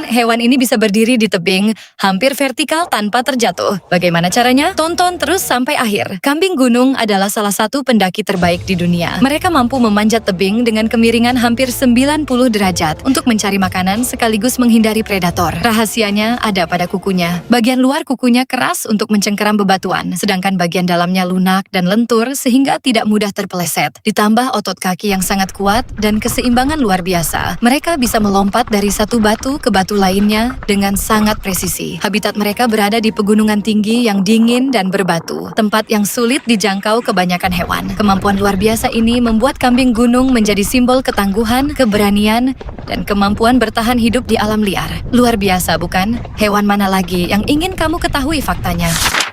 hewan ini bisa berdiri di tebing, hampir vertikal tanpa terjatuh. Bagaimana caranya? Tonton terus sampai akhir. Kambing gunung adalah salah satu pendaki terbaik di dunia. Mereka mampu memanjat tebing dengan kemiringan hampir 90 derajat untuk mencari makanan sekaligus menghindari predator. Rahasianya ada pada kukunya. Bagian luar kukunya keras untuk mencengkeram bebatuan, sedangkan bagian dalamnya lunak dan lentur sehingga tidak mudah terpeleset. Ditambah otot kaki yang sangat kuat dan keseimbangan luar biasa. Mereka bisa melompat dari satu batu ke batu lainnya dengan sangat presisi. Habitat mereka berada di pegunungan tinggi yang dingin dan berbatu, tempat yang sulit dijangkau kebanyakan hewan. Kemampuan luar biasa ini membuat kambing gunung menjadi simbol ketangguhan, keberanian, dan kemampuan bertahan hidup di alam liar. Luar biasa, bukan? Hewan mana lagi yang ingin kamu ketahui faktanya?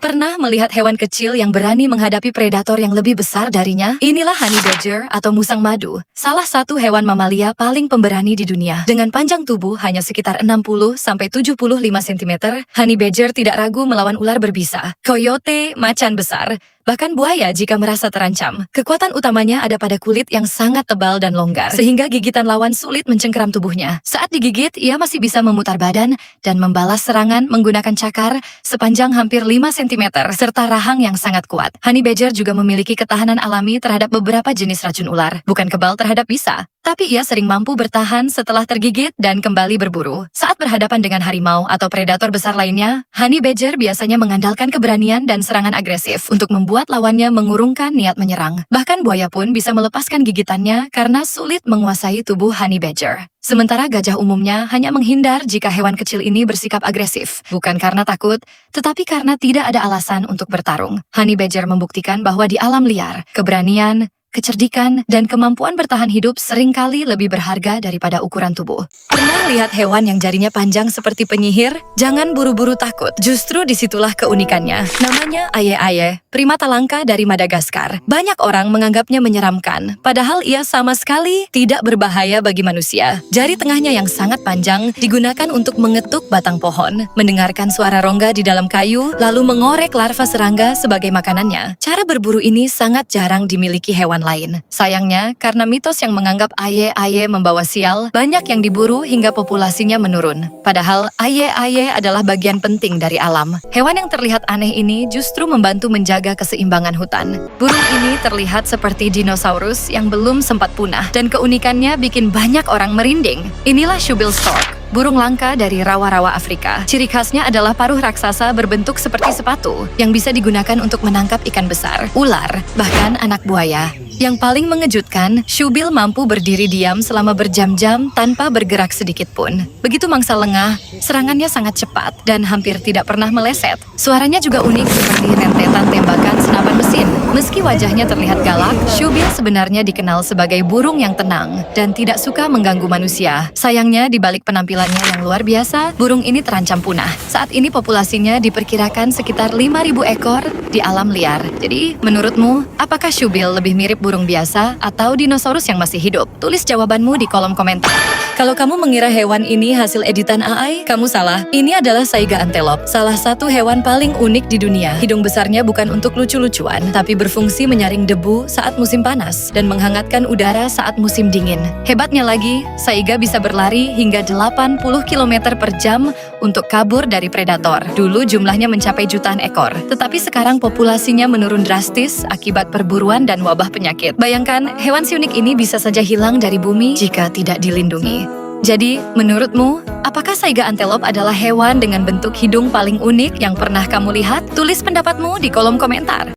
Pernah melihat hewan kecil yang berani menghadapi predator yang lebih besar darinya? Inilah honey badger atau musang madu, salah satu hewan mamalia paling pemberani di dunia. Dengan panjang tubuh hanya sekitar 60-75 cm, honey badger tidak ragu melawan ular berbisa, coyote, macan besar, bahkan buaya jika merasa terancam. Kekuatan utamanya ada pada kulit yang sangat tebal dan longgar, sehingga gigitan lawan sulit mencengkeram tubuhnya. Saat digigit, ia masih bisa memutar badan dan membalas serangan menggunakan cakar sepanjang hampir 5 cm, serta rahang yang sangat kuat. Honey badger juga memiliki ketahanan alami terhadap beberapa jenis racun ular. Bukan kebal terhadap bisa, tapi ia sering mampu bertahan setelah tergigit dan kembali berburu. Saat berhadapan dengan harimau atau predator besar lainnya, honey badger biasanya mengandalkan keberanian dan serangan agresif untuk membuat lawannya mengurungkan niat menyerang. Bahkan buaya pun bisa melepaskan gigitannya karena sulit menguasai tubuh honey badger. Sementara gajah umumnya hanya menghindar jika hewan kecil ini bersikap agresif, bukan karena takut, tetapi karena tidak ada alasan untuk bertarung. Honey badger membuktikan bahwa di alam liar, keberanian, kecerdikan, dan kemampuan bertahan hidup seringkali lebih berharga daripada ukuran tubuh. Pernah lihat hewan yang jarinya panjang seperti penyihir? Jangan buru-buru takut, justru disitulah keunikannya. Namanya aye-aye, primata langka dari Madagaskar. Banyak orang menganggapnya menyeramkan, padahal ia sama sekali tidak berbahaya bagi manusia. Jari tengahnya yang sangat panjang digunakan untuk mengetuk batang pohon, mendengarkan suara rongga di dalam kayu, lalu mengorek larva serangga sebagai makanannya. Cara berburu ini sangat jarang dimiliki hewan lain. Sayangnya, karena mitos yang menganggap aye-aye membawa sial, banyak yang diburu hingga populasinya menurun. Padahal, aye-aye adalah bagian penting dari alam. Hewan yang terlihat aneh ini justru membantu menjaga keseimbangan hutan. Burung ini terlihat seperti dinosaurus yang belum sempat punah, dan keunikannya bikin banyak orang merinding. Inilah shoebill stork, burung langka dari rawa-rawa Afrika. Ciri khasnya adalah paruh raksasa berbentuk seperti sepatu yang bisa digunakan untuk menangkap ikan besar, ular, bahkan anak buaya. Yang paling mengejutkan, shoebill mampu berdiri diam selama berjam-jam tanpa bergerak sedikit pun. Begitu mangsa lengah, serangannya sangat cepat dan hampir tidak pernah meleset. Suaranya juga unik seperti rentetan tembakan senapan mesin. Meski wajahnya terlihat galak, shoebill sebenarnya dikenal sebagai burung yang tenang dan tidak suka mengganggu manusia. Sayangnya, di balik penampilannya yang luar biasa, burung ini terancam punah. Saat ini populasinya diperkirakan sekitar 5.000 ekor di alam liar. Jadi, menurutmu, apakah shoebill lebih mirip burung biasa atau dinosaurus yang masih hidup? Tulis jawabanmu di kolom komentar. Kalau kamu mengira hewan ini hasil editan AI, kamu salah. Ini adalah saiga antelope, salah satu hewan paling unik di dunia. Hidung besarnya bukan untuk lucu-lucuan, tapi berfungsi menyaring debu saat musim panas dan menghangatkan udara saat musim dingin. Hebatnya lagi, saiga bisa berlari hingga 80 km per jam untuk kabur dari predator. Dulu jumlahnya mencapai jutaan ekor, tetapi sekarang populasinya menurun drastis akibat perburuan dan wabah penyakit. Bayangkan, hewan si unik ini bisa saja hilang dari bumi jika tidak dilindungi. Jadi, menurutmu, apakah saiga antelope adalah hewan dengan bentuk hidung paling unik yang pernah kamu lihat? Tulis pendapatmu di kolom komentar.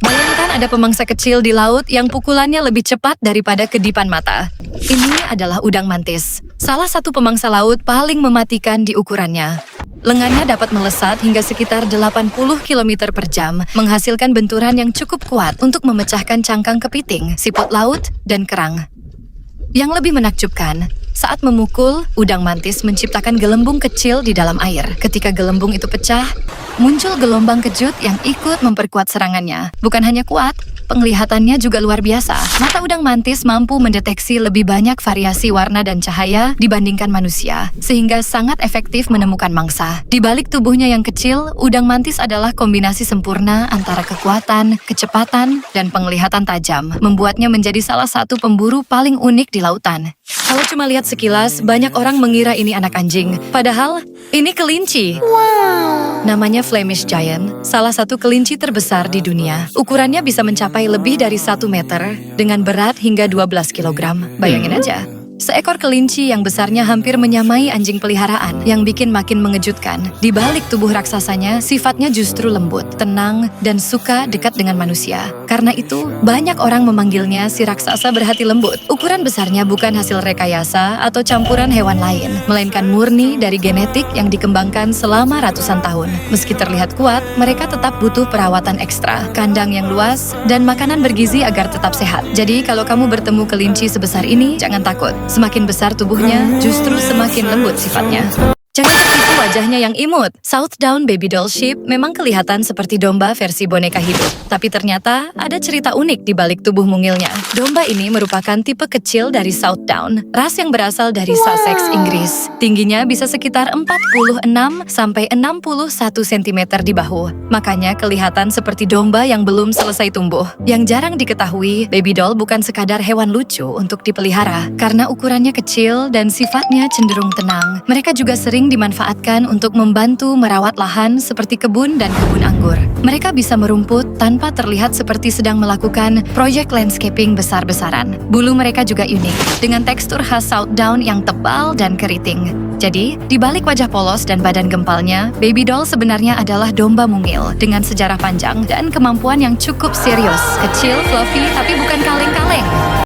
Bayangkan ada pemangsa kecil di laut yang pukulannya lebih cepat daripada kedipan mata. Ini adalah udang mantis, salah satu pemangsa laut paling mematikan di ukurannya. Lengannya dapat melesat hingga sekitar 80 km per jam, menghasilkan benturan yang cukup kuat untuk memecahkan cangkang kepiting, siput laut, dan kerang. Yang lebih menakjubkan, saat memukul, udang mantis menciptakan gelembung kecil di dalam air. Ketika gelembung itu pecah, muncul gelombang kejut yang ikut memperkuat serangannya. Bukan hanya kuat, penglihatannya juga luar biasa. Mata udang mantis mampu mendeteksi lebih banyak variasi warna dan cahaya dibandingkan manusia, sehingga sangat efektif menemukan mangsa. Di balik tubuhnya yang kecil, udang mantis adalah kombinasi sempurna antara kekuatan, kecepatan, dan penglihatan tajam, membuatnya menjadi salah satu pemburu paling unik di lautan. Kalau cuma lihat sekilas, banyak orang mengira ini anak anjing. Padahal, ini kelinci. Wow. Namanya Flemish Giant, salah satu kelinci terbesar di dunia. Ukurannya bisa mencapai lebih dari 1 meter, dengan berat hingga 12 kilogram. Bayangin aja. Seekor kelinci yang besarnya hampir menyamai anjing peliharaan yang bikin makin mengejutkan. Di balik tubuh raksasanya, sifatnya justru lembut, tenang, dan suka dekat dengan manusia. Karena itu, banyak orang memanggilnya si raksasa berhati lembut. Ukuran besarnya bukan hasil rekayasa atau campuran hewan lain, melainkan murni dari genetik yang dikembangkan selama ratusan tahun. Meski terlihat kuat, mereka tetap butuh perawatan ekstra, kandang yang luas, dan makanan bergizi agar tetap sehat. Jadi, kalau kamu bertemu kelinci sebesar ini, jangan takut. Semakin besar tubuhnya, justru semakin lembut sifatnya. Jangan tertipu wajahnya yang imut. Southdown Baby Doll Sheep memang kelihatan seperti domba versi boneka hidup. Tapi ternyata ada cerita unik di balik tubuh mungilnya. Domba ini merupakan tipe kecil dari Southdown, ras yang berasal dari Sussex, Inggris. Tingginya bisa sekitar 46 sampai 61 cm di bahu. Makanya kelihatan seperti domba yang belum selesai tumbuh. Yang jarang diketahui, Baby Doll bukan sekadar hewan lucu untuk dipelihara. Karena ukurannya kecil dan sifatnya cenderung tenang, mereka juga sering dimanfaatkan untuk membantu merawat lahan seperti kebun dan kebun anggur. Mereka bisa merumput tanpa terlihat seperti sedang melakukan proyek landscaping besar-besaran. Bulu mereka juga unik, dengan tekstur khas Southdown yang tebal dan keriting. Jadi, di balik wajah polos dan badan gempalnya, Baby Doll sebenarnya adalah domba mungil dengan sejarah panjang dan kemampuan yang cukup serius. Kecil, fluffy, tapi bukan kaleng-kaleng.